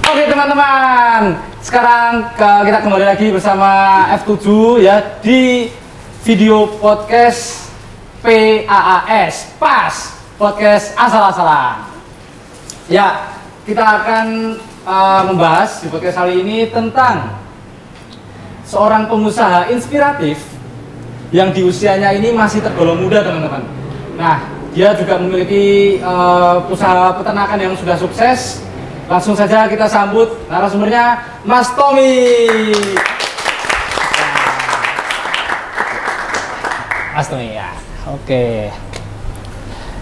Oke teman-teman, sekarang kita kembali lagi bersama F7 ya di video podcast PAAS, podcast asal-asalan. Ya, kita akan membahas di podcast kali ini tentang seorang pengusaha inspiratif yang di usianya ini masih tergolong muda teman-teman. Nah, dia juga memiliki usaha peternakan yang sudah sukses. Langsung saja kita sambut narasumbernya, Mas Tommy. Mas Tommy ya, oke.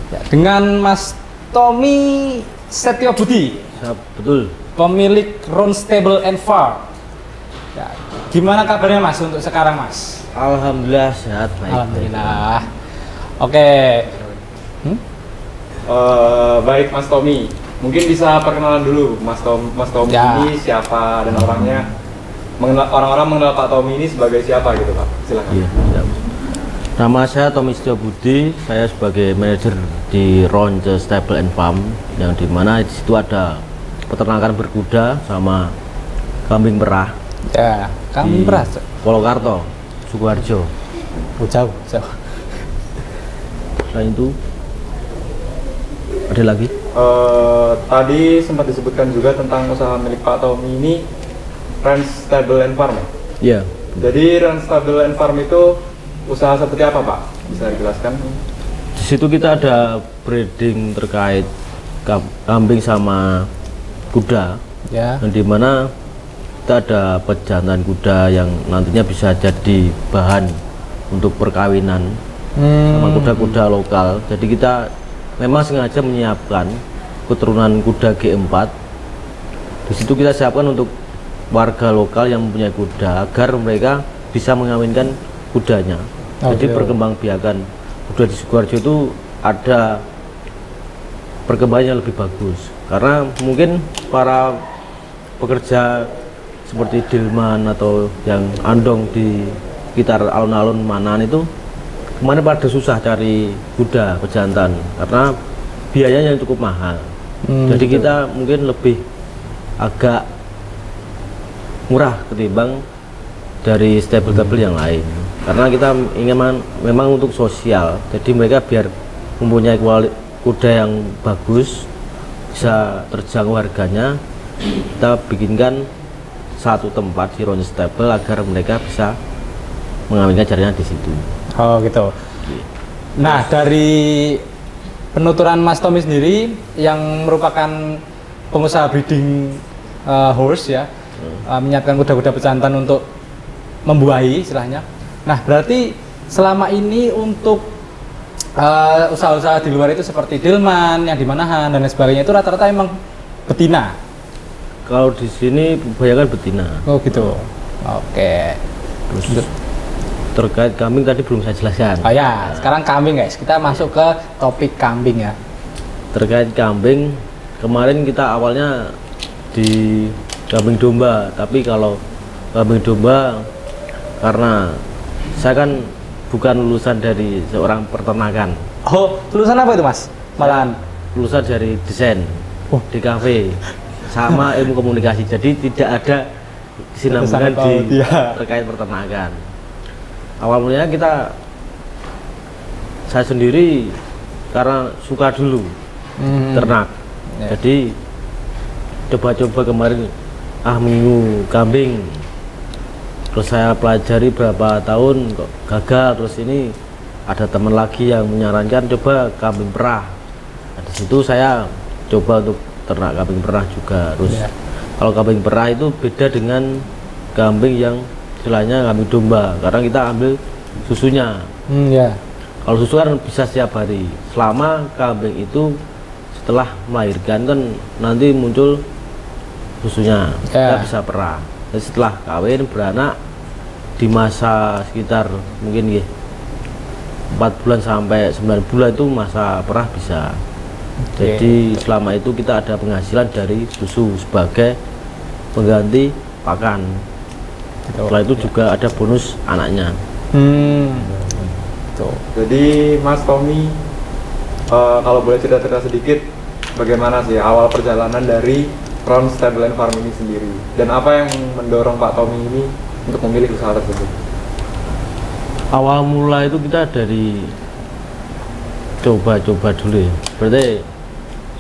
Ya, dengan Mas Tommy Setiobudi, ya, betul. Pemilik Round Stable and Farm. Ya, gimana kabarnya Mas untuk sekarang Mas? Alhamdulillah sehat, baik. Alhamdulillah. Oke. Baik Mas Tommy. Mungkin bisa perkenalan dulu Mas Tommy ya. Ini siapa dan orang-orang mengenal Pak Tommy ini sebagai siapa gitu Pak? Silakan. Iya, siap. Nama saya Tommy Setiobudi, saya sebagai manajer di Round Stable and Farm, yang dimana di situ ada peternakan berkuda sama kambing perah. Ya, kambing perah. Polokarto, Sukoharjo. Oh, jauh. Selain itu ada lagi? Tadi sempat disebutkan juga tentang usaha milik Pak Tommy ini, Round Stable and Farm. Iya. Jadi Round Stable and Farm itu usaha seperti apa Pak? Bisa dijelaskan? Di situ kita ada breeding terkait kambing sama kuda. Ya. Yang dimana kita ada pejantan kuda yang nantinya bisa jadi bahan untuk perkawinan sama kuda-kuda lokal. Jadi kita memang sengaja menyiapkan keturunan kuda G4. Di situ kita siapkan untuk warga lokal yang mempunyai kuda agar mereka bisa mengawinkan kudanya. Jadi perkembangbiakan kuda di Sukoharjo itu ada perkembangan yang lebih bagus, karena mungkin para pekerja seperti Dilman atau yang andong di sekitar alun-alun Manan itu kemarin pada susah cari kuda pejantan karena biayanya yang cukup mahal. Jadi betul. kita mungkin lebih agak murah ketimbang dari stable-stable yang lain, karena kita ingin memang untuk sosial. Jadi mereka biar mempunyai kuda yang bagus, bisa terjangkau harganya, kita bikinkan satu tempat di Round Stable agar mereka bisa mengawinkan jaringan di situ. Oh gitu. Nah, dari penuturan Mas Tommy sendiri yang merupakan pengusaha breeding horse ya, menyiapkan kuda-kuda pejantan untuk membuahi istilahnya. Nah, berarti selama ini untuk usaha-usaha di luar itu seperti Dilman, yang di Manahan dan lain sebagainya itu rata-rata emang betina. Kalau di sini kebanyakan betina. Oh gitu. Oke. Terus terkait kambing tadi belum saya jelaskan. Oh ya, sekarang kambing guys. Kita masuk ke topik kambing ya. Terkait kambing, kemarin kita awalnya di kambing domba, tapi kalau kambing domba karena saya kan bukan lulusan dari seorang peternakan. Oh, lulusan apa itu Mas? Malahan Lulusan dari desain di kafe sama ilmu komunikasi, jadi tidak ada kesinambungan di terkait peternakan. Awal mulanya saya sendiri karena suka dulu ternak, jadi coba-coba kemarin minggu kambing, terus saya pelajari berapa tahun kok gagal, terus ini ada teman lagi yang menyarankan coba kambing perah. Nah, di situ saya coba untuk ternak kambing perah juga. Terus kalau kambing perah itu beda dengan kambing yang istilahnya kambing domba, karena kita ambil susunya. Kalau susu kan bisa setiap hari, selama kambing itu setelah melahirkan kan nanti muncul susunya, kita bisa perah. Dan setelah kawin beranak di masa sekitar mungkin 4 bulan sampai 9 bulan itu masa perah bisa. Jadi selama itu kita ada penghasilan dari susu sebagai pengganti pakan. Setelah itu juga ada bonus anaknya. Jadi Mas Tommy, kalau boleh cerita-cerita sedikit bagaimana sih awal perjalanan dari Run Stable and Farm ini sendiri, dan apa yang mendorong Pak Tommy ini untuk memilih usaha tersebut? Awal mula itu kita dari coba-coba dulu ya, berarti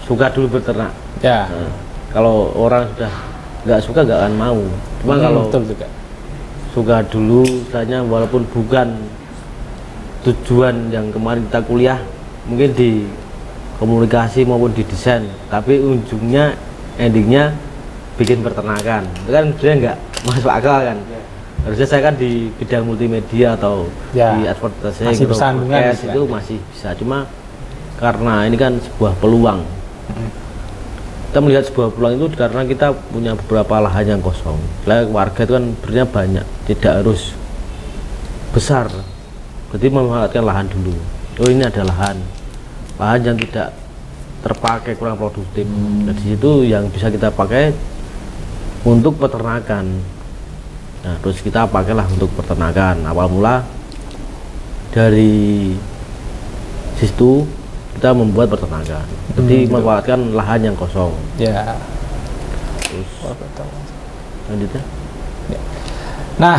suka dulu berternak. Ya. Nah, kalau orang sudah nggak suka nggak akan mau. Cuma kalau betul juga. suka dulu, misalnya walaupun bukan tujuan yang kemarin kita kuliah, mungkin di komunikasi maupun di desain, tapi ujungnya endingnya bikin peternakan, itu kan sebenarnya nggak masuk akal kan. Harusnya saya kan di bidang multimedia atau di advertising masih atau bersambungan podcast itu masih bisa, cuma karena ini kan sebuah peluang. Kita melihat sebuah peluang itu karena kita punya beberapa lahan yang kosong. Warga itu kan sebenarnya banyak, tidak harus besar. Berarti memanfaatkan lahan dulu. Oh, ini ada lahan yang tidak terpakai, kurang produktif. Dari situ yang bisa kita pakai untuk peternakan. Nah, terus kita pakailah untuk peternakan. Awal mula dari situ kita membuat peternakan. Jadi memanfaatkan lahan yang kosong. Ya. Terus lanjutnya. Ya. Nah,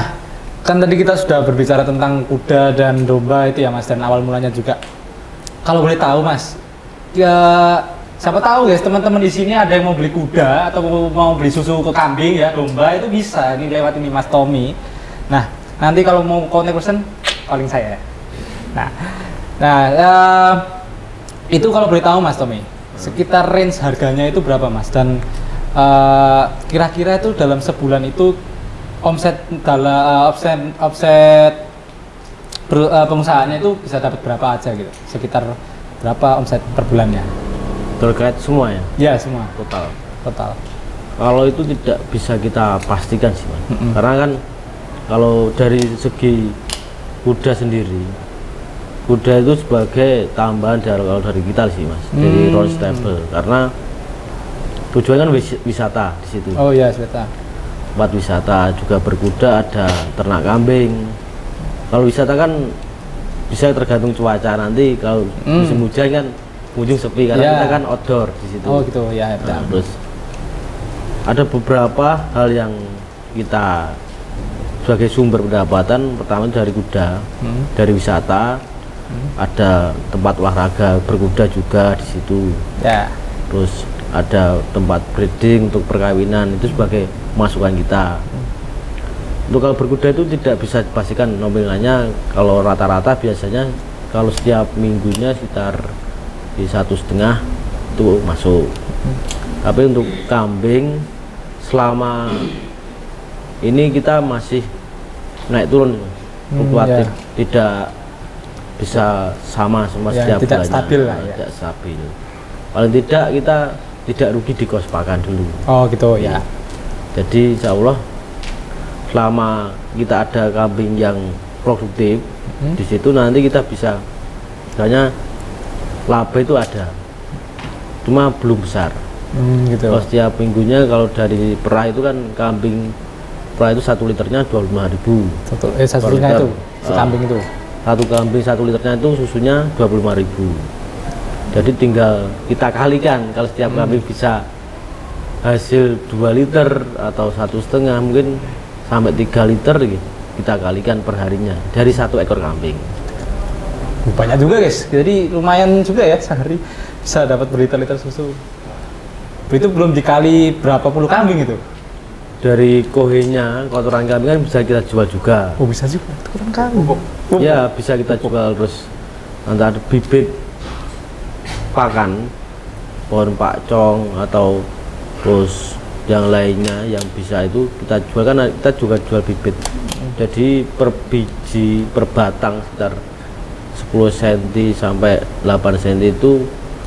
kan tadi kita sudah berbicara tentang kuda dan domba itu ya Mas, dan awal mulanya juga. Kalau boleh tahu Mas, ya siapa tahu guys, teman-teman di sini ada yang mau beli kuda atau mau beli susu ke kambing ya, domba, itu bisa ini lewat ini Mas Tommy. Nah, nanti kalau mau kontak person paling saya. Itu kalau boleh tahu Mas Tommy, sekitar range harganya itu berapa Mas? Dan kira-kira itu dalam sebulan itu omset pengusahanya itu bisa dapat berapa aja gitu? Sekitar berapa omset per bulannya? Terkait semua ya? Ya, semua. Total. Kalau itu tidak bisa kita pastikan sih Mas. Karena kan kalau dari segi kuda sendiri, kuda itu sebagai tambahan kalau dari kita sih Mas, dari Run Stable. Karena tujuannya kan wisata di situ. Oh iya, wisata. Tempat wisata juga berkuda, ada ternak kambing. Kalau wisata kan bisa tergantung cuaca, nanti kalau musim hujan kan ujung sepi karena kita kan outdoor di situ. Oh gitu ya. Nah, terus ada beberapa hal yang kita sebagai sumber pendapatan. Pertama dari kuda, dari wisata, ada tempat olahraga berkuda juga di situ. Ya. Terus ada tempat breeding untuk perkawinan, itu sebagai masukan kita. Untuk kalau berkuda itu tidak bisa dipastikan nominalnya. Kalau rata-rata biasanya kalau setiap minggunya sekitar di 1,5 itu masuk. Tapi untuk kambing selama ini kita masih naik turun, fluktuatif, tidak bisa sama setiap tidak bulannya, stabil lah ya. Tidak stabil. Paling tidak kita tidak rugi di kos pakan dulu. Oh gitu ya. Jadi insya Allah selama kita ada kambing yang produktif, di situ nanti kita bisa, misalnya laba itu ada, cuma belum besar. Gitu. Kalau setiap minggunya, kalau dari perah itu kan kambing perah itu 1 liternya 25.000. Satu liternya itu, kambing itu. Satu kambing 1 liternya itu susunya 25.000. Jadi tinggal kita kalikan, kalau setiap kambing bisa hasil 2 liter atau 1,5 mungkin sampai 3 liter gitu, kita kalikan perharinya dari 1 ekor kambing. Banyak juga guys, jadi lumayan juga ya sehari bisa dapat berliter-liter susu. Itu belum dikali berapa puluh kambing itu. Dari kohenya, kotoran kambing kan bisa kita jual juga. Oh bisa juga, kotoran kambing. Ya bisa kita jual. Terus antara bibit pakan, pohon pakcong atau terus yang lainnya yang bisa itu kita jual, kan kita juga jual bibit. Jadi per biji, per batang sekitar 10 cm sampai 8 cm itu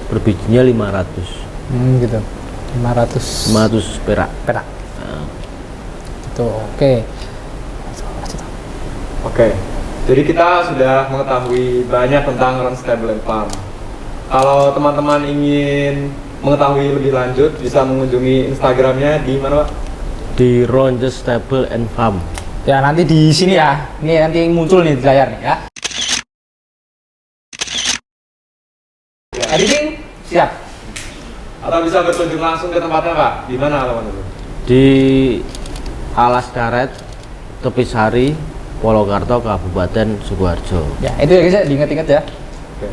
per bijinya 500. Gitu. 500 perak. Nah. Itu oke. Oke. Jadi kita sudah mengetahui banyak tentang Run Stable and Farm. Kalau teman-teman ingin mengetahui lebih lanjut, bisa mengunjungi Instagramnya di mana Pak? Di Run Stable and Farm. Ya nanti di sini ya. Ini nanti muncul nih di layar nih ya. Editing siap. Atau bisa berkunjung langsung ke tempatnya Pak? Di mana alamatnya Pak? Di Alas Karet, Tepisari, Polokarto, Kabupaten Sukoharjo. Ya, itu ya guys ya, diingat-ingat ya. Oke.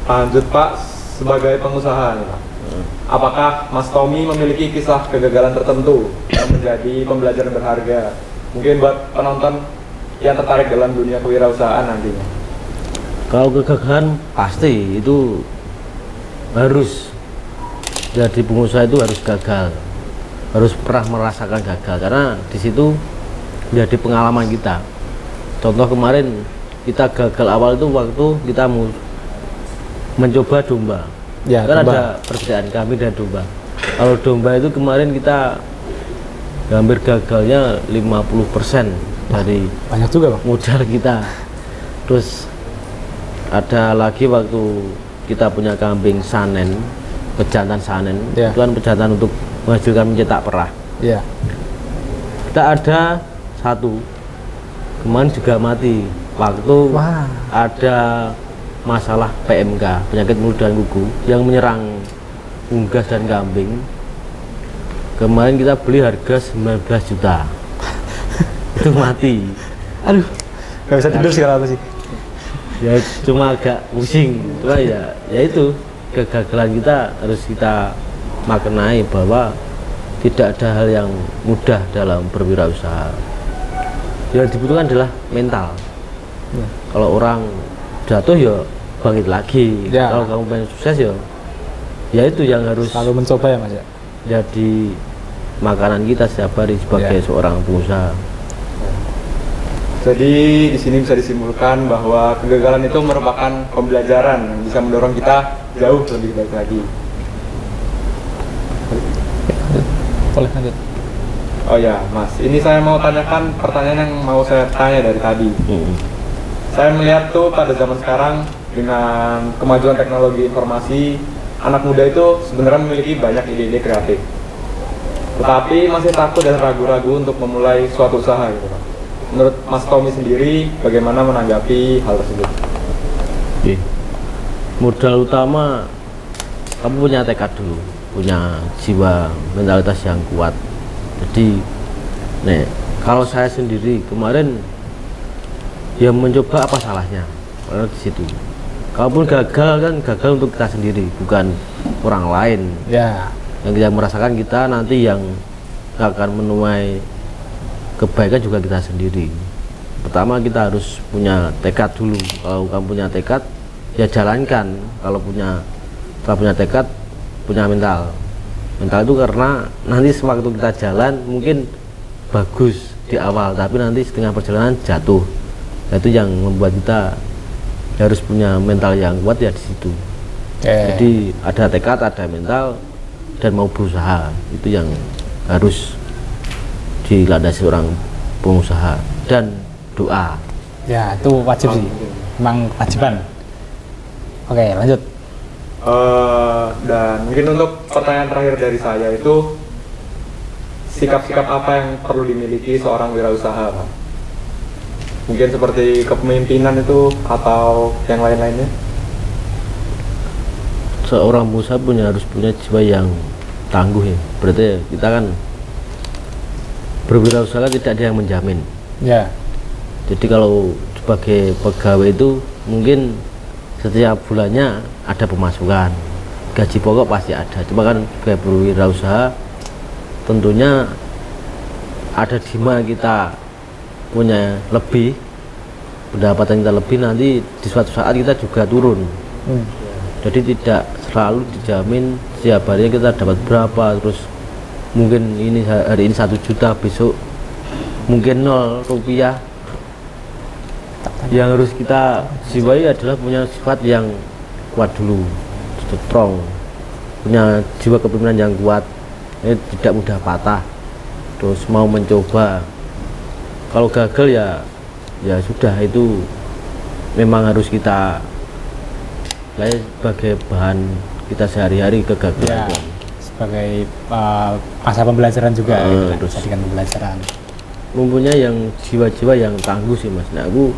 Lanjut Pak, sebagai pengusaha nih Pak. Apakah Mas Tommy memiliki kisah kegagalan tertentu yang menjadi pembelajaran berharga? Mungkin buat penonton yang tertarik dalam dunia kewirausahaan nantinya. Kalau kegagalan pasti itu harus, jadi pengusaha itu harus gagal, harus pernah merasakan gagal, karena di situ menjadi pengalaman kita. Contoh kemarin kita gagal awal itu waktu kita mau mencoba domba. Ya, Kan domba. ada perbedaan kambing dan domba. Kalau domba itu kemarin kita hampir gagalnya 50% dari Banyak juga Bang. modal kita. Terus ada lagi waktu kita punya kambing sanen, pejantan sanen. Ya. Itu kan pejantan untuk menghasilkan mencetak perah. Iya. Kita ada satu kemarin juga mati waktu Wah. ada masalah PMK, penyakit mulut dan kuku, yang menyerang unggas dan kambing. Kemarin kita beli harga 19 juta. Itu mati. Aduh, nggak bisa tidur sekarang apa sih? Ya cuma agak pusing. Cuma ya itu kegagalan kita harus kita maknai bahwa tidak ada hal yang mudah dalam berwirausaha. Yang dibutuhkan adalah mental. Ya. Kalau orang jatuh ya bangkit lagi. Ya. Kalau kamu pengen sukses ya itu yang harus Selalu mencoba ya Mas ya. jadi makanan kita setiap hari sebagai Ya. seorang pengusaha. Jadi di sini bisa disimpulkan bahwa kegagalan itu merupakan pembelajaran yang bisa mendorong kita jauh lebih baik lagi. Boleh lanjut. Oh ya, Mas, ini saya mau tanyakan pertanyaan yang mau saya tanya dari tadi. Saya melihat tuh pada zaman sekarang dengan kemajuan teknologi informasi, anak muda itu sebenarnya memiliki banyak ide-ide kreatif. Tetapi masih takut dan ragu-ragu untuk memulai suatu usaha gitu Pak. Menurut Mas Tommy sendiri, bagaimana menanggapi hal tersebut? Oke. Modal utama kamu punya tekad dulu, punya jiwa mentalitas yang kuat. Jadi, kalau saya sendiri kemarin ya mencoba, apa salahnya? Karena di situ, kalaupun gagal kan gagal untuk kita sendiri, bukan orang lain. Ya. Yang kita merasakan kita nanti yang akan menuai kebaikan juga kita sendiri. Pertama kita harus punya tekad dulu. Kalau kamu punya tekad, ya jalankan. Kalau punya tekad, punya mental. Mental itu karena nanti sewaktu kita jalan mungkin bagus di awal, tapi nanti setengah perjalanan jatuh. Itu yang membuat kita harus punya mental yang kuat ya di situ. Jadi ada tekad, ada mental, dan mau berusaha. Itu yang harus dilandasi seorang pengusaha, dan doa. Ya, itu wajib sih. Memang kewajiban. Oke, lanjut. Dan mungkin untuk pertanyaan terakhir dari saya itu, sikap-sikap apa yang perlu dimiliki seorang wirausaha Pak? Mungkin seperti kepemimpinan itu atau yang lain-lainnya? Seorang pengusaha harus punya jiwa yang tangguh ya. Berarti kita kan berwirausaha tidak ada yang menjamin. Ya. Jadi kalau sebagai pegawai itu mungkin setiap bulannya ada pemasukan, gaji pokok pasti ada. Cuma kan sebagai berwirausaha tentunya ada di mana kita punya lebih, pendapatan kita lebih, nanti di suatu saat kita juga turun. Jadi tidak selalu dijamin setiap harinya kita dapat berapa, terus mungkin ini hari ini 1 juta, besok mungkin 0 rupiah. Yang harus kita jiwai adalah punya sifat yang kuat dulu, strong, punya jiwa kepemimpinan yang kuat, tidak mudah patah, terus mau mencoba. Kalau gagal ya sudah, itu memang harus kita sebagai bahan kita sehari-hari kegagalan. Ya, sebagai masa pembelajaran juga gitu kan, terus jadikan pembelajaran. Mempunyai yang jiwa-jiwa yang tangguh sih Mas. Nah, aku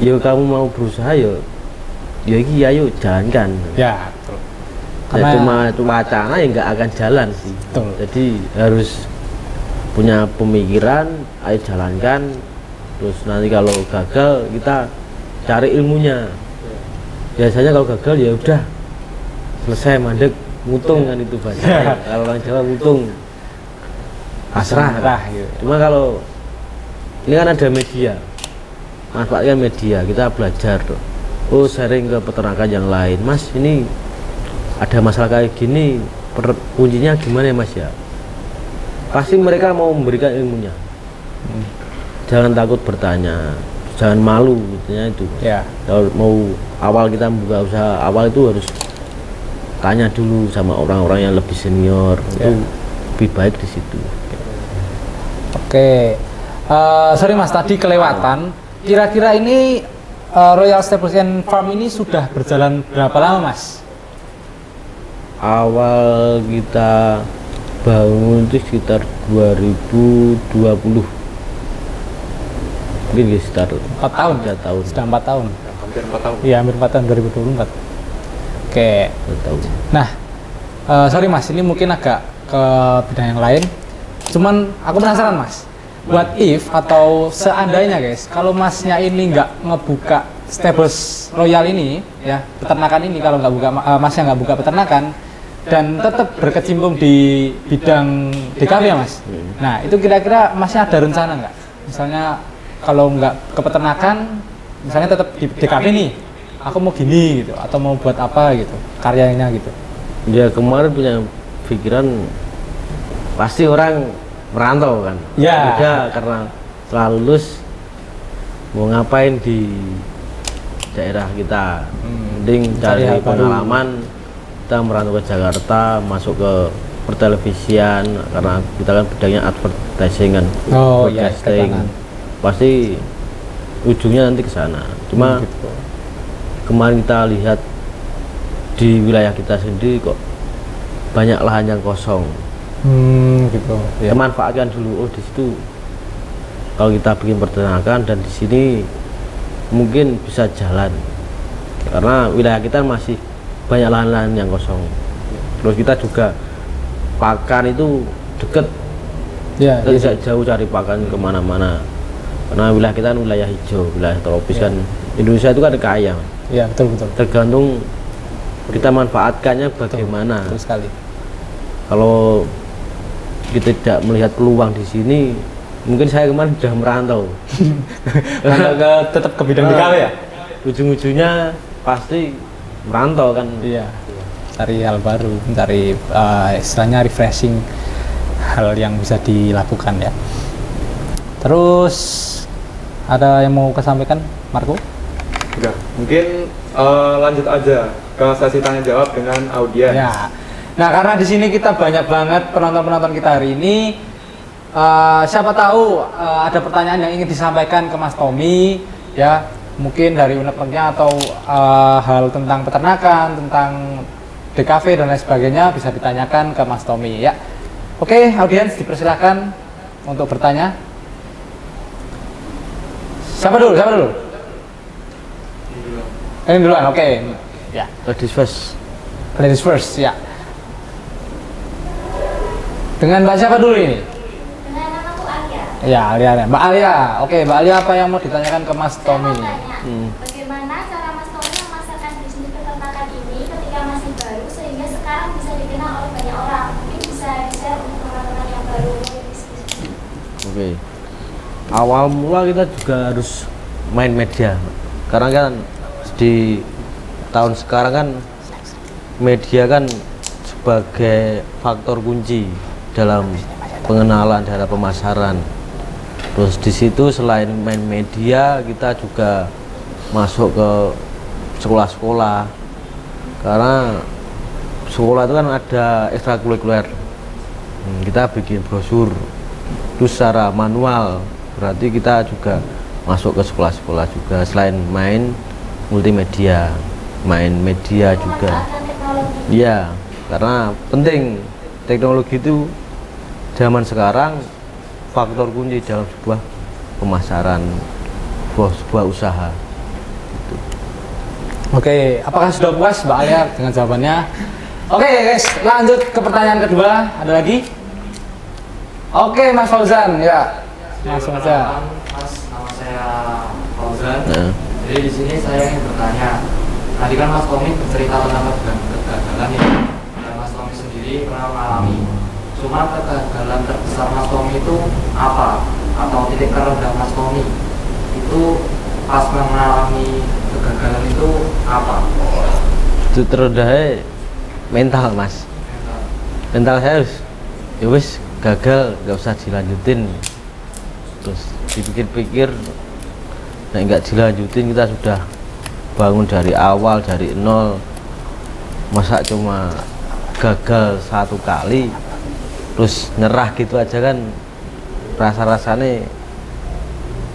ya kamu mau berusaha ya ya iki ayo jalankan. Ya, betul. Ya, cuma itu wacana ya nggak akan jalan sih. Betul. Jadi harus punya pemikiran, ayo jalankan. Terus nanti kalau gagal kita cari ilmunya. Biasanya kalau gagal ya udah selesai mandek, mutung kan itu bahasa. Kalau orang Jawa mutung, pasrah. Gitu. Cuma kalau ini kan ada media, manfaatkan media, kita belajar tuh. Oh, sharing ke peternakan yang lain, Mas ini ada masalah kayak gini, kuncinya gimana ya Mas ya? Pasti mereka mau memberikan ilmunya. Jangan takut bertanya, jangan malu gitu itu. Ya. Kalau mau awal kita membuka usaha, awal itu harus tanya dulu sama orang-orang yang lebih senior. Ya. Itu lebih baik di situ. Oke. Sorry Mas, tadi kelewatan. Kira-kira ini Royal Establishment Farm ini sudah berjalan berapa lama Mas? Awal kita bangun itu sekitar 2020, mungkin ya sekitar 4 tahun? 3 tahun. Sudah 4 tahun? Hampir 4 tahun. Iya, hampir 4 tahun, 2024. Oke. 4 tahun. Nah, sorry Mas, ini mungkin agak ke bidang yang lain. Cuman aku penasaran Mas, what if atau seandainya guys, kalau Masnya ini nggak ngebuka Stables Royal ini, ya peternakan ini, kalau nggak buka, Masnya nggak buka peternakan dan tetap berkecimpung di bidang DKV ya Mas. Nah, itu kira-kira Masnya ada rencana nggak? Misalnya kalau nggak ke peternakan, misalnya tetap di DKV nih, aku mau gini gitu, atau mau buat apa gitu, karyanya gitu. Ya kemarin punya pikiran pasti orang merantau kan. Ya. Beda karena setelah lulus mau ngapain di daerah kita. Mending Cari cari hal baru. pengalaman. Kita merantau ke Jakarta, masuk ke pertelevisian karena kita kan bidangnya advertising kan. Oh iya, Broadcasting. iklan. Pasti ujungnya nanti ke sana. Cuma Gitu. kemarin kita lihat di wilayah kita sendiri kok banyak lahan yang kosong. Gitu. Ya. Kita manfaatkan dulu. Oh, di situ kalau kita bikin peternakan dan di sini mungkin bisa jalan. Karena wilayah kita masih banyak lahan-lahan yang kosong. Terus kita juga pakan itu deket, Ya, kita tidak jauh cari pakan kemana-mana. Karena wilayah kita kan wilayah hijau, wilayah tropis kan. Indonesia itu kan kaya. ya betul. Tergantung kita manfaatkannya bagaimana. Betul sekali. Kalau kita tidak melihat peluang di sini, mungkin saya kemarin sudah merantau. Tetap ke bidang DKV ya? Ujung-ujungnya pasti merantau kan. Iya. Cari hal baru, cari istilahnya refreshing hal yang bisa dilakukan ya. Terus ada yang mau kesampaikan, Marco? Enggak. Mungkin lanjut aja ke sesi tanya jawab dengan audiens. Ya. Nah, karena di sini kita banyak banget penonton-penonton kita hari ini. Siapa tahu ada pertanyaan yang ingin disampaikan ke Mas Tommy, ya mungkin dari unek-uneknya atau hal tentang peternakan, tentang DKV dan lain sebagainya bisa ditanyakan ke Mas Tommy ya. Oke, audiens dipersilahkan untuk bertanya. Siapa dulu? Ini duluan, oke. Ya, Ladies first. ladies first, ya. Dengan Mbak siapa dulu ini? Dengan namaku Alia. Ya, Alia. Mbak Alia. Oke, Mbak Alia apa yang mau ditanyakan ke Mas Saya Tommy? mau tanya, Hmm. bagaimana cara Mas Tommy memasarkan bisnis peternakan ini ketika masih baru sehingga sekarang bisa dikenal oleh banyak orang? Mungkin bisa di-share untuk teman-teman yang baru mulai bisnis. Oke. Awal mula kita juga harus main media. Karena kan di tahun sekarang kan media kan sebagai faktor kunci dalam pengenalan, dalam pemasaran. Terus di situ selain main media, kita juga masuk ke sekolah-sekolah. Karena sekolah itu kan ada ekstrakurikuler. Kita bikin brosur. Terus secara manual, berarti kita juga masuk ke sekolah-sekolah juga. Selain main multimedia, main media juga. Memanfaatkan teknologi. Iya, karena penting teknologi itu zaman sekarang faktor kunci dalam sebuah pemasaran, sebuah usaha. Oke, apakah sudah puas Mbak Alia dengan jawabannya? Oke guys, lanjut ke pertanyaan kedua. Ada lagi? Oke Mas Fauzan, ya. Mas Fauzan. Mas, nama saya Fauzan. Jadi di sini saya ingin bertanya. Tadi kan Mas Tommy bercerita tentang kegagalan ya. Dan Mas Tommy sendiri pernah mengalami. Cuma kegagalan terbesar Mas Tommy itu apa? Atau titik terendah Mas Tommy itu pas mengalami kegagalan itu apa? Itu terendahnya mental mas, mental saya harus ya wis gagal nggak usah dilanjutin, terus dipikir-pikir nah nggak dilanjutin kita sudah bangun dari awal dari nol, masa cuma gagal satu kali terus nyerah gitu aja kan, rasa-rasanya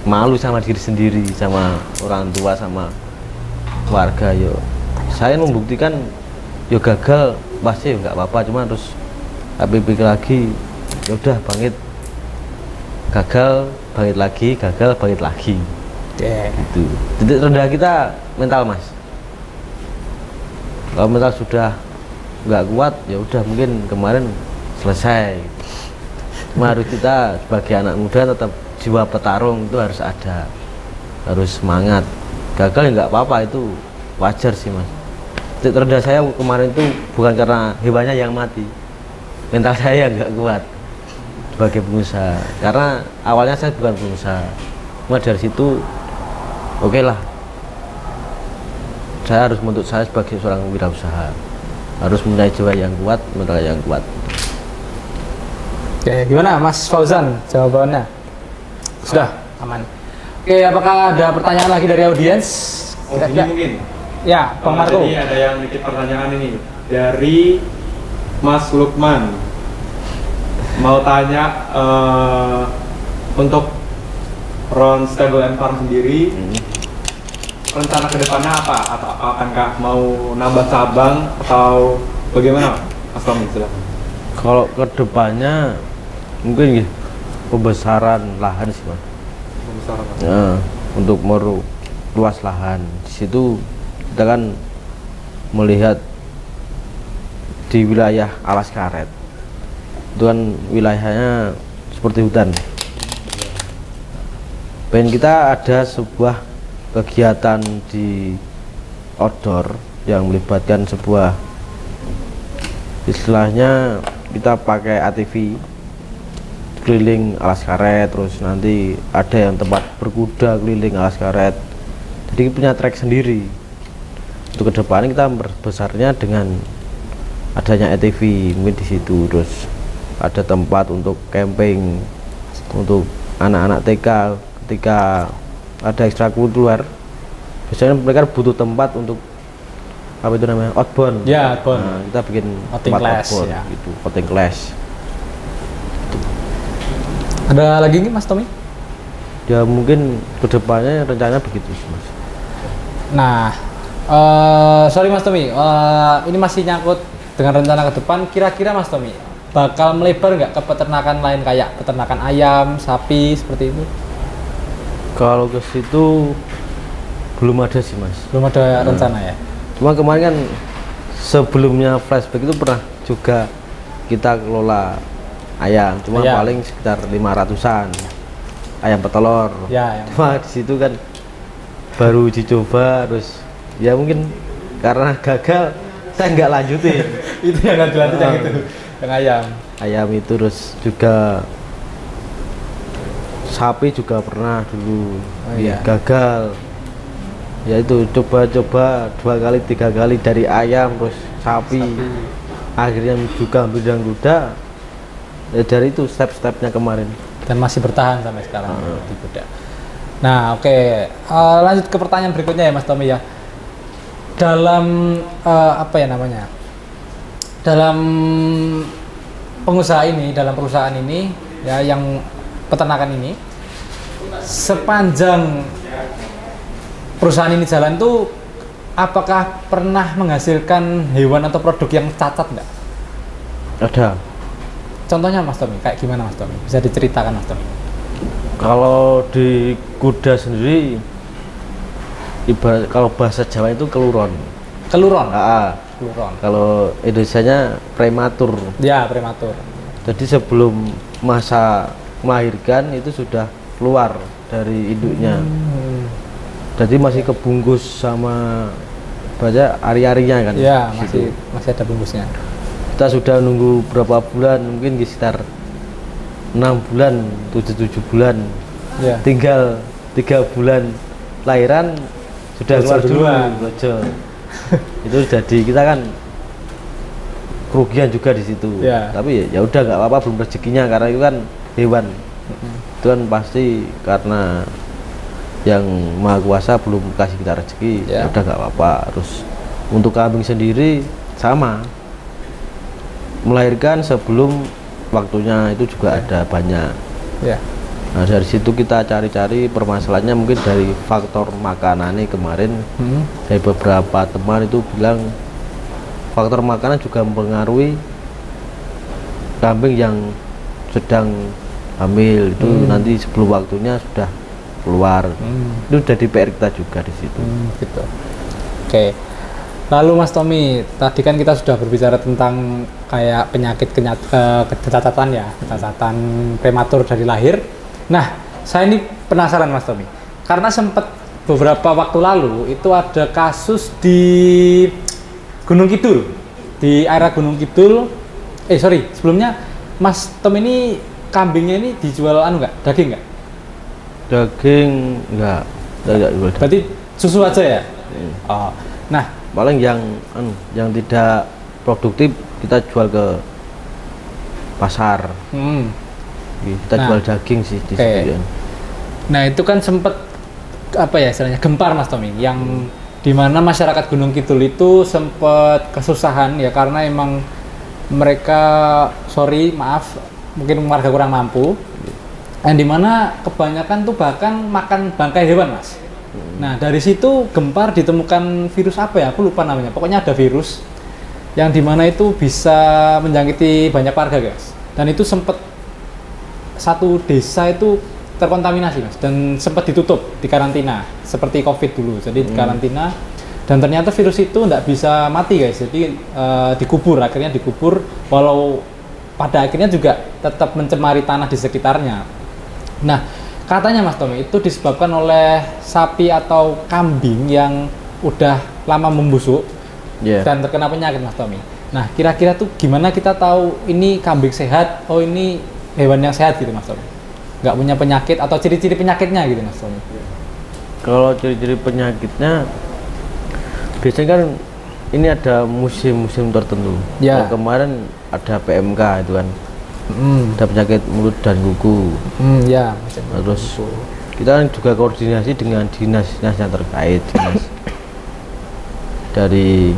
malu sama diri sendiri, sama orang tua, sama warga. Yo saya membuktikan yo gagal pasti nggak apa-apa, cuma terus tapi pikir lagi ya udah bangkit, gagal bangkit lagi, gagal bangkit lagi. Itu titik rendah kita mental mas. Kalau mental sudah nggak kuat ya udah mungkin kemarin selesai. Cuma harus kita sebagai anak muda tetap jiwa petarung itu harus ada, harus semangat. Gagal ya nggak apa-apa, itu wajar sih mas. Titik terendah saya kemarin itu bukan karena hewannya yang mati, mental saya nggak kuat sebagai pengusaha, karena awalnya saya bukan pengusaha. Cuma dari situ oke lah, saya harus menuntut saya sebagai seorang wirausaha, harus mempunyai jiwa yang kuat, mental yang kuat. Oke, gimana Mas Fauzan jawabannya? Sudah aman. Oke, apakah ada pertanyaan lagi dari audiens? Oh, ini mungkin. Ya, Bang Marco. Jadi ada yang nitip pertanyaan ini dari Mas Lukman. Mau tanya untuk Ron Stable and Farm sendiri, rencana kedepannya apa? Atau akankah mau nambah cabang atau bagaimana? Mas Tommy, silakan. Kalau kedepannya mungkin gitu, pembesaran lahan sih mas. Pembesaran. Ya, untuk meluas lahan. Di situ kita kan melihat di wilayah Alas Karet itu kan wilayahnya seperti hutan. Pengen kita ada sebuah kegiatan di outdoor yang melibatkan sebuah, istilahnya kita pakai ATV keliling Alas Karet, terus nanti ada yang tempat berkuda keliling Alas Karet, jadi punya trek sendiri. Untuk kedepannya kita membesarnya dengan adanya ATV mungkin di situ, terus ada tempat untuk camping untuk anak-anak TK ketika ada ekstrakurikuler. Biasanya mereka butuh tempat untuk apa itu namanya, outbound. Ya, outbound. Nah, kita bikin Outing tempat class, outbound ya. gitu, outing class. Ada lagi nih Mas Tommy? Ya mungkin kedepannya rencananya begitu sih mas. Nah, sorry Mas Tommy, ini masih nyangkut dengan rencana ke depan. Kira-kira Mas Tommy bakal melebar nggak ke peternakan lain kayak peternakan ayam, sapi seperti itu? Kalau ke situ belum ada sih mas. Belum ada rencana ya? Cuma kemarin kan sebelumnya flashback itu pernah juga kita kelola ayam, cuma Ayam. paling sekitar 500-an ayam petelur. Ya, Cuma di situ kan baru dicoba, terus ya mungkin karena gagal saya nggak lanjutin. itu yang nggak dilanjut yang itu, yang ayam. Ayam itu terus juga sapi juga pernah dulu. Oh, iya. Gagal. Ya itu coba-coba 2 kali 3 kali dari ayam terus sapi. Akhirnya juga bidang kuda. Ya dari itu step-stepnya kemarin. Dan masih bertahan sampai sekarang di kuda. Nah, oke. Lanjut ke pertanyaan berikutnya ya Mas Tommy ya. Dalam apa ya namanya? Dalam pengusaha ini, dalam perusahaan ini ya, yang peternakan ini, sepanjang perusahaan ini jalan tuh, apakah pernah menghasilkan hewan atau produk yang cacat nggak? Ada. Contohnya Mas Tommy, kayak gimana Mas Tommy? Bisa diceritakan Mas Tommy? Kalau di kuda sendiri ibarat kalau bahasa Jawa itu keluron. Keluron. Keluron. Kalau Indonesianya prematur. Ya, prematur. Jadi sebelum masa melahirkan itu sudah keluar dari induknya. Jadi masih kebungkus sama baca ari-arinya kan. Ya, situ. masih ada bungkusnya. Kita sudah nunggu berapa bulan, mungkin sekitar 6 bulan, 7 bulan. Ya. Tinggal 3 bulan lahiran sudah keluar duluan. Itu jadi kita kan kerugian juga di situ. Ya. Tapi ya udah nggak apa-apa, belum rezekinya karena itu kan hewan. Itu kan pasti karena yang Maha Kuasa belum kasih kita rezeki. Ya udah nggak apa-apa. Terus untuk kambing sendiri sama, melahirkan sebelum waktunya itu juga ada banyak. Ya. Nah dari situ kita cari-cari permasalahannya, mungkin dari faktor makanannya kemarin. Dari beberapa teman itu bilang faktor makanan juga mempengaruhi kambing yang sedang hamil itu nanti sebelum waktunya sudah keluar. Itu jadi PR kita juga di situ. Gitu. Oke. Lalu Mas Tommy, tadi kan kita sudah berbicara tentang kayak penyakit kecacatan ya, kecacatan prematur dari lahir. Nah, saya ini penasaran Mas Tommy, karena sempat beberapa waktu lalu itu ada kasus di Gunung Kidul, di area Gunung Kidul. Sebelumnya Mas Tom ini kambingnya ini dijual daging nggak? Daging nggak jual. Berarti susu aja ya? Oh. Nah, paling yang tidak produktif kita jual ke pasar. Kita jual daging sih di situ. Nah itu kan sempat istilahnya gempar Mas Tommy, yang dimana masyarakat Gunung Kidul itu sempat kesusahan ya karena emang mereka mungkin warga kurang mampu, dan dimana kebanyakan tuh bahkan makan bangkai hewan Mas. Nah dari situ gempar ditemukan virus apa ya, aku lupa namanya, pokoknya ada virus yang dimana itu bisa menjangkiti banyak warga guys, dan itu sempat satu desa itu terkontaminasi Mas, dan sempat ditutup, di karantina seperti COVID dulu. Jadi di karantina, dan ternyata virus itu tidak bisa mati guys, jadi akhirnya dikubur, walau pada akhirnya juga tetap mencemari tanah di sekitarnya. Nah katanya Mas Tommy itu disebabkan oleh sapi atau kambing yang udah lama membusuk dan terkena penyakit Mas Tommy. Nah kira-kira tuh gimana kita tahu ini kambing sehat, oh ini hewan yang sehat gitu Mas Tommy, nggak punya penyakit, atau ciri-ciri penyakitnya gitu Mas Tommy? Kalau ciri-ciri penyakitnya biasanya kan ini ada musim-musim tertentu. Ya. Kalau kemarin ada PMK itu kan, ada penyakit mulut dan kuku. Ya. Terus kita kan juga koordinasi dengan dinas-dinas yang terkait, dinas dari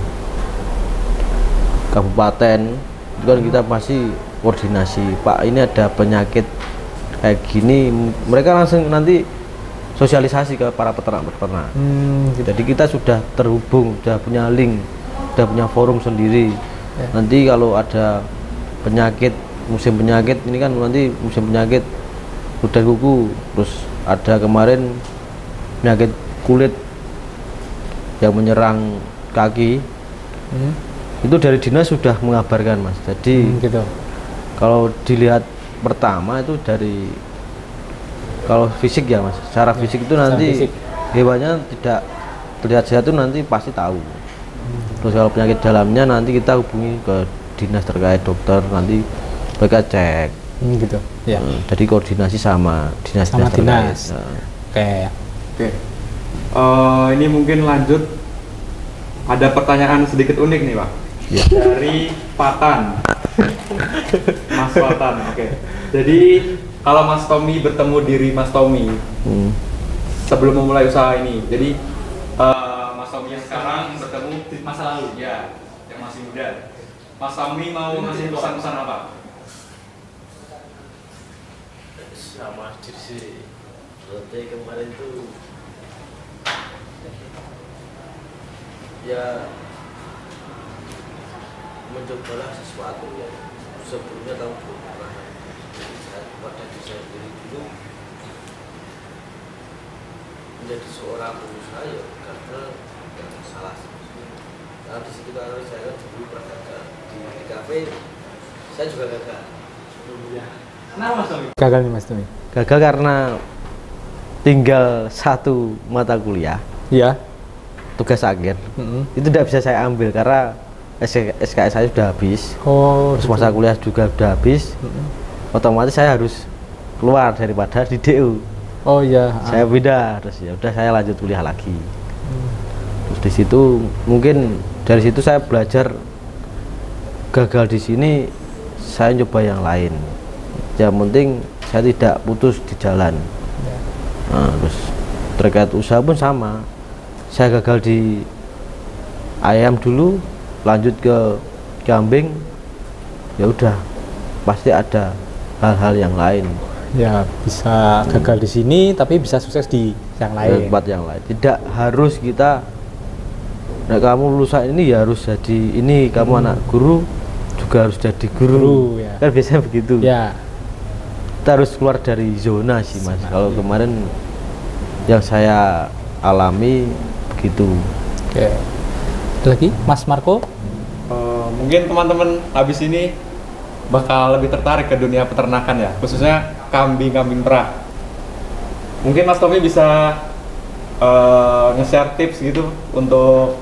kabupaten itu kan kita masih koordinasi, Pak ini ada penyakit kayak gini, mereka langsung nanti sosialisasi ke para peternak. Gitu. Jadi kita sudah terhubung, sudah punya link, sudah punya forum sendiri. Nanti kalau ada penyakit, musim penyakit ini kan nanti musim penyakit kuda kuku, terus ada kemarin penyakit kulit yang menyerang kaki. Itu dari dinas sudah mengabarkan Mas. Jadi gitu. Kalau dilihat pertama itu dari kalau fisik ya Mas, secara fisik itu nanti hewannya tidak terlihat sehat itu nanti pasti tahu. Terus kalau penyakit dalamnya nanti kita hubungi ke dinas terkait, dokter, nanti mereka cek. Gitu. Ya. Jadi koordinasi sama dinas-dinas terkait. Oke. Ini mungkin lanjut. Ada pertanyaan sedikit unik nih Pak. Ya. Dari Patan. Mas Patan. Oke. Jadi kalau Mas Tommy bertemu diri Mas Tommy sebelum memulai usaha ini, jadi Mas Tommy yang sekarang bertemu di masa lalu ya, yang masih muda. Mas Tommy mau ngasih pesan-pesan apa? Sama diri seperti kemarin tuh ya mencobalah sesuatu yang sebelumnya tahu belum pernah. Jadi saya pada diri saya sendiri dulu menjadi seorang pengusaha ya gagal tidak masalah sih. Karena di situ kan saya dulu pernah gagal di kafe, saya juga gagal. Kenapa Mas Tommy? Gagal nih Mas Tommy. Gagal karena tinggal satu mata kuliah, Iya. tugas akhir. Mm-mm. Itu tidak bisa saya ambil karena SKS saya sudah habis. Oh, Terus masa kuliah juga sudah habis. Otomatis saya harus keluar daripada di DU. oh iya. Saya pindah, terus ya udah saya lanjut kuliah lagi. Terus di situ mungkin dari situ saya belajar, gagal di sini saya coba yang lain. Yang penting saya tidak putus di jalan. Nah, terus terkait usaha pun sama. Saya gagal di ayam dulu, lanjut ke kambing. Ya udah, pasti ada hal-hal yang lain. Ya bisa gagal di sini tapi bisa sukses di yang Di lain. tempat yang lain. Tidak harus kita, nah kamu lulusan ini ya harus jadi ini, kamu anak guru juga harus jadi guru. Guru, ya. Kan biasanya begitu. Ya. Kita harus keluar dari zona sih Mas. Kalau kemarin yang saya alami begitu. Oke. Ada lagi Mas Marco? Mungkin teman-teman habis ini bakal lebih tertarik ke dunia peternakan ya, khususnya kambing-kambing perah. Mungkin Mas Tommy bisa nge-share tips gitu untuk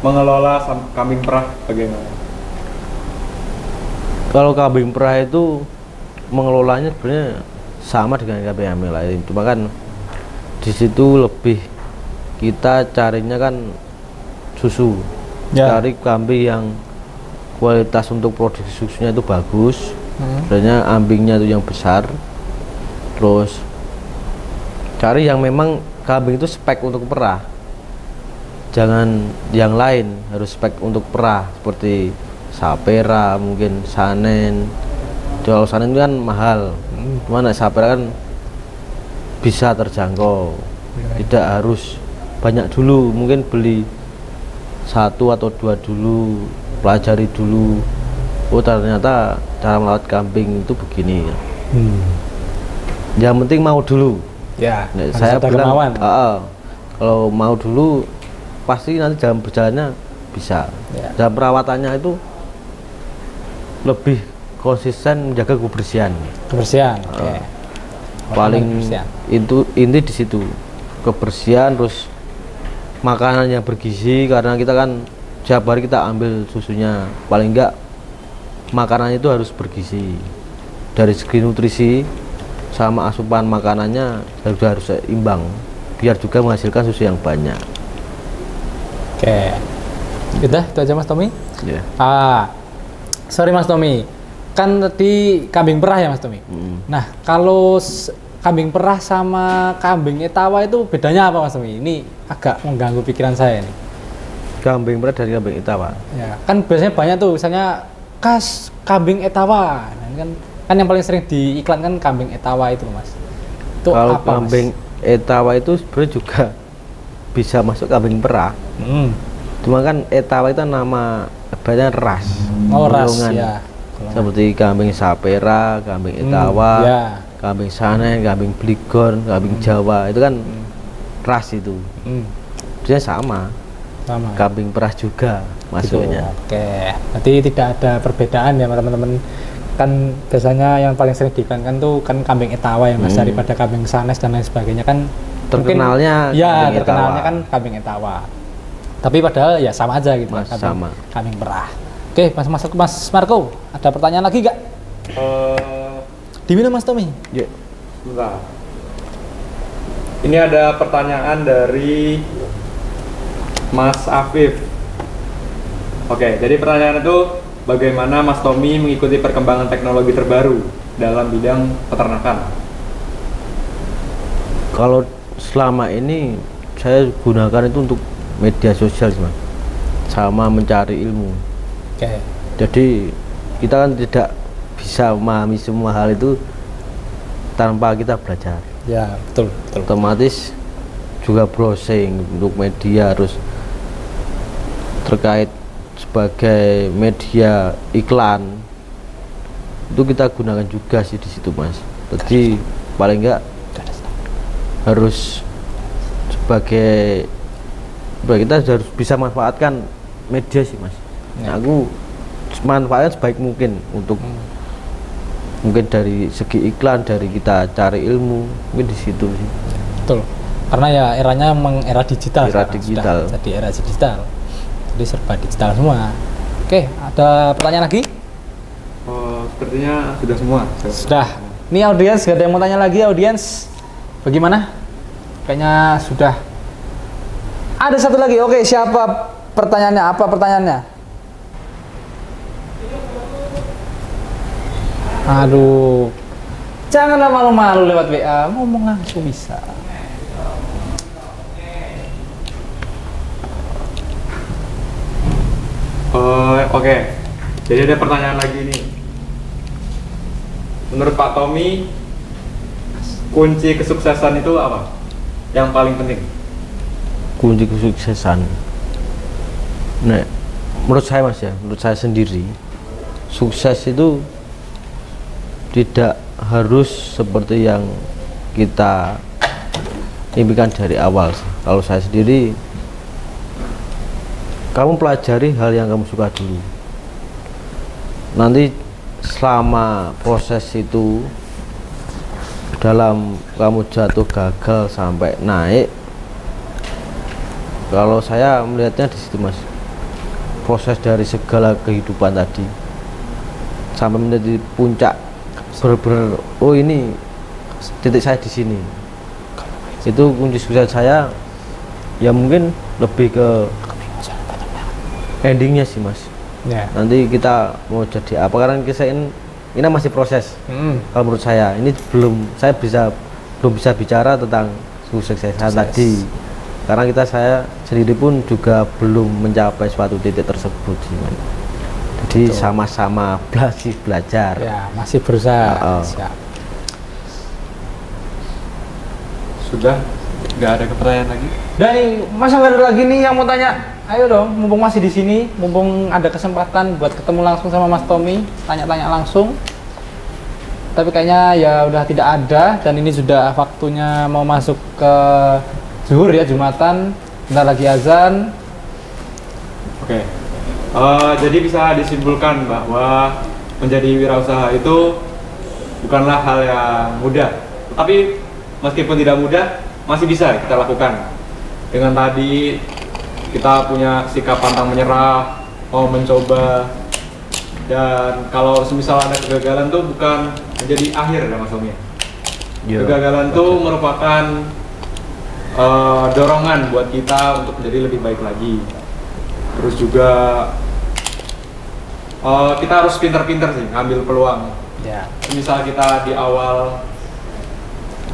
mengelola kambing perah bagaimana? Kalau kambing perah itu mengelolanya sebenarnya sama dengan kambing yang lain, cuma kan di situ lebih kita carinya kan susu. Ya. Cari kambing yang kualitas untuk produksi susunya itu bagus, sebenarnya ambingnya itu yang besar. Terus cari yang memang kambing itu spek untuk perah, jangan yang lain, harus spek untuk perah seperti sapera, mungkin sanen. Kalau sanen itu kan mahal, cuman sapera kan bisa terjangkau, tidak harus banyak dulu, mungkin beli 1 atau 2 dulu, pelajari dulu. Oh ternyata cara merawat kambing itu begini. Yang penting mau dulu. Ya. Nah, harus saya ada bilang kemauan. kalau mau dulu pasti nanti dalam berjalannya bisa. Ya. Dalam perawatannya itu lebih konsisten menjaga kebersihan. Kebersihan. Oke. Paling Kebersihan. itu inti di situ, kebersihan. Terus makanan yang bergizi, karena kita kan setiap hari kita ambil susunya, paling enggak makanan itu harus bergizi dari segi nutrisi sama asupan makanannya juga harus seimbang biar juga menghasilkan susu yang banyak. Oke. Udah itu aja Mas Tommy. Ya. Sorry Mas Tommy, kan tadi kambing perah ya Mas Tommy. Nah kalau kambing perah sama kambing etawa itu bedanya apa Mas Tommy? Ini agak mengganggu pikiran saya nih. Kambing perah dari kambing etawa. Ya, kan biasanya banyak tuh misalnya khas kambing etawa. Nah, kan yang paling sering diiklankan kambing etawa itu Mas. Itu Kalau apa kambing etawa itu sebenarnya juga bisa masuk kambing perah. Cuma kan etawa itu nama banyak ras. Oh ras golongan. ya. Seperti kambing sapera, kambing etawa, ya. kambing sanen, kambing bligon, kambing Jawa, itu kan ras itu. Dia sama. Sama. Kambing perah juga masuknya. Gitu. Oke. Berarti tidak ada perbedaan ya teman-teman. Kan biasanya yang paling sering diiklankan tuh kan kambing etawa yang Mas daripada kambing sanes dan lain sebagainya kan. Terkenalnya mungkin, ya kambing terkenalnya etawa. kan kambing etawa. Tapi padahal ya sama aja gitu. Mas, sama. Kambing perah. Oke, Mas Marco, ada pertanyaan lagi nggak? Di mana Mas Tommy? Ya. Bentar. Ini ada pertanyaan dari Mas Afif. Oke, jadi pertanyaan itu bagaimana Mas Tommy mengikuti perkembangan teknologi terbaru dalam bidang peternakan? Kalau selama ini saya gunakan itu untuk media sosial Mas, sama mencari ilmu. Oke. Jadi kita kan tidak bisa memahami semua hal itu tanpa kita belajar. Ya, betul. Otomatis juga browsing untuk media, harus terkait sebagai media iklan itu kita gunakan juga sih di situ Mas. Jadi paling enggak harus sebagai kita harus bisa manfaatkan media sih mas. Ya. Aku manfaatkan sebaik mungkin untuk mungkin dari segi iklan, dari kita cari ilmu, mungkin di situ sih. Betul. Karena ya eranya memang era digital. Era sekarang. digital. Sudah jadi era digital. Jadi serba digital semua. Oke, ada pertanyaan lagi? Sepertinya sudah semua. Sudah. Ini audiens, gak ada yang mau tanya lagi audiens? Bagaimana? Kayaknya sudah. Ada satu lagi. Oke, siapa pertanyaannya? Apa pertanyaannya? Aduh. Janganlah malu-malu lewat WA, ngomong langsung bisa. Oke. Jadi ada pertanyaan lagi nih. Menurut Pak Tommy, kunci kesuksesan itu apa? Yang paling penting? Kunci kesuksesan. Nah, menurut saya mas ya, menurut saya sendiri, sukses itu tidak harus seperti yang kita impikan dari awal. Kalau saya sendiri, kamu pelajari hal yang kamu suka dulu. Nanti selama proses itu, dalam kamu jatuh gagal sampai naik, kalau saya melihatnya di situ mas, proses dari segala kehidupan tadi sampai menjadi puncak, benar-benar oh ini titik saya di sini. Itu kunci sukses saya. Ya mungkin lebih ke endingnya sih mas. Ya. Nanti kita mau jadi apa, karena ini masih proses. Kalau menurut saya ini belum bisa bicara tentang sukses tadi, karena saya sendiri pun juga belum mencapai suatu titik tersebut sih mas. Jadi sama-sama belajar. Ya, masih berusaha. Siap. Sudah? Nggak ada pertanyaan lagi? Dan masa nggak ada lagi nih yang mau tanya? Ayo dong, mumpung masih di sini, mumpung ada kesempatan buat ketemu langsung sama Mas Tommy, tanya-tanya langsung. Tapi kayaknya ya udah tidak ada, dan ini sudah waktunya mau masuk ke zuhur ya, Jumatan. Bentar lagi azan. Oke. Jadi bisa disimpulkan bahwa menjadi wirausaha itu bukanlah hal yang mudah. Tapi meskipun tidak mudah, masih bisa kita lakukan. Dengan tadi kita punya sikap pantang menyerah, mau mencoba, dan kalau semisal ada kegagalan tuh bukan menjadi akhir ya Mas Tommy. Kegagalan tuh merupakan dorongan buat kita untuk menjadi lebih baik lagi. Terus juga kita harus pintar-pintar sih ngambil peluang. Ya. Misal kita di awal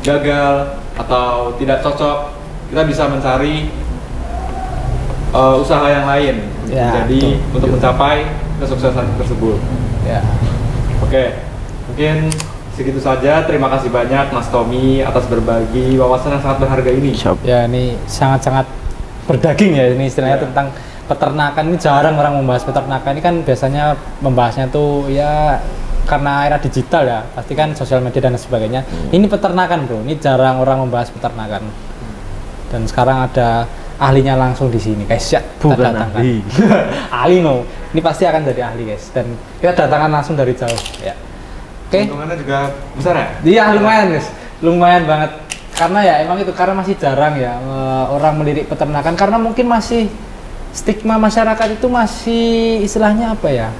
gagal atau tidak cocok, kita bisa mencari usaha yang lain. Ya, Jadi betul. untuk mencapai kesuksesan tersebut. Ya. Oke, mungkin segitu saja. Terima kasih banyak Mas Tommy atas berbagi wawasan yang sangat berharga ini. Ya, ini sangat-sangat berdaging ya, ini istilahnya Ya. tentang peternakan. Ini jarang orang membahas peternakan. Ini kan biasanya membahasnya tuh ya karena era digital ya, pasti kan sosial media dan sebagainya. Ini peternakan bro, ini jarang orang membahas peternakan. Dan sekarang ada ahlinya langsung di sini guys, ya, kita Bukan datangkan. ahli. Ahli no, ini pasti akan jadi ahli guys, dan kita datangkan langsung dari jauh ya. Oke. Keuntungannya juga besar ya? Iya lumayan guys, lumayan banget. Karena ya emang itu, karena masih jarang ya orang melirik peternakan, karena mungkin masih stigma masyarakat itu masih istilahnya apa ya,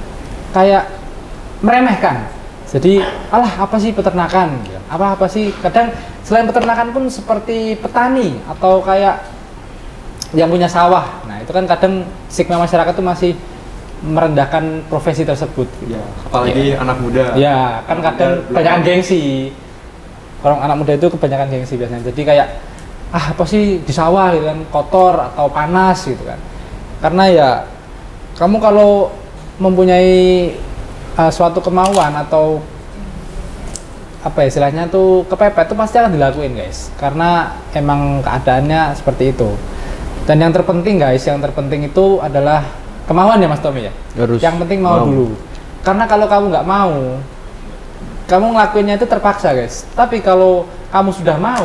kayak meremehkan. Jadi alah apa sih peternakan? Apa sih? Kadang selain peternakan pun seperti petani atau kayak yang punya sawah. Nah itu kan kadang stigma masyarakat itu masih merendahkan profesi tersebut. Ya, apalagi anak muda. Ya, kan Anak kadang muda belum- kebanyakan gengsi. Orang anak muda itu kebanyakan gengsi biasanya. Jadi kayak apa sih di sawah gitu kan, kotor atau panas gitu kan. Karena ya kamu kalau mempunyai suatu kemauan atau apa ya istilahnya tuh kepepet, itu pasti akan dilakuin guys. Karena emang keadaannya seperti itu. Dan yang terpenting guys, yang terpenting itu adalah kemauan ya Mas Tommy ya. Harus Yang penting mau dulu. Karena kalau kamu nggak mau, kamu ngelakuinnya itu terpaksa guys. Tapi kalau kamu sudah mau,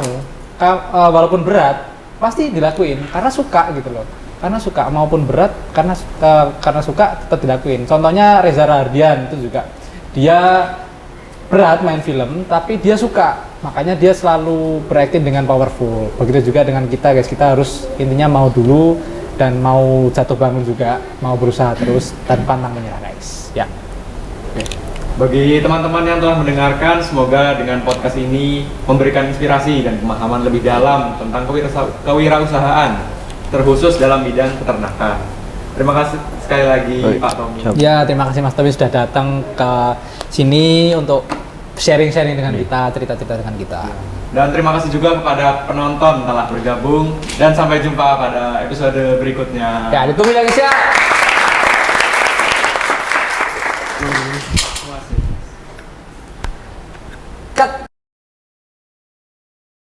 walaupun berat, pasti dilakuin karena suka gitu loh. Karena suka maupun berat karena suka tetap dilakuin. Contohnya Reza Rahardian itu juga dia berat main film tapi dia suka, makanya dia selalu berakting dengan powerful. Begitu juga dengan kita guys, kita harus intinya mau dulu dan mau jatuh bangun juga, mau berusaha terus dan pantang menyerah guys. Ya. Bagi teman-teman yang telah mendengarkan, semoga dengan podcast ini memberikan inspirasi dan pemahaman lebih dalam tentang kewirausahaan, terkhusus dalam bidang peternakan. Terima kasih sekali lagi Pak Tommy. Ya, terima kasih Mas Tommy sudah datang ke sini untuk sharing-sharing dengan kita, cerita-cerita dengan kita. Dan terima kasih juga kepada penonton telah bergabung dan sampai jumpa pada episode berikutnya. Ya, ditunggu ya guys ya.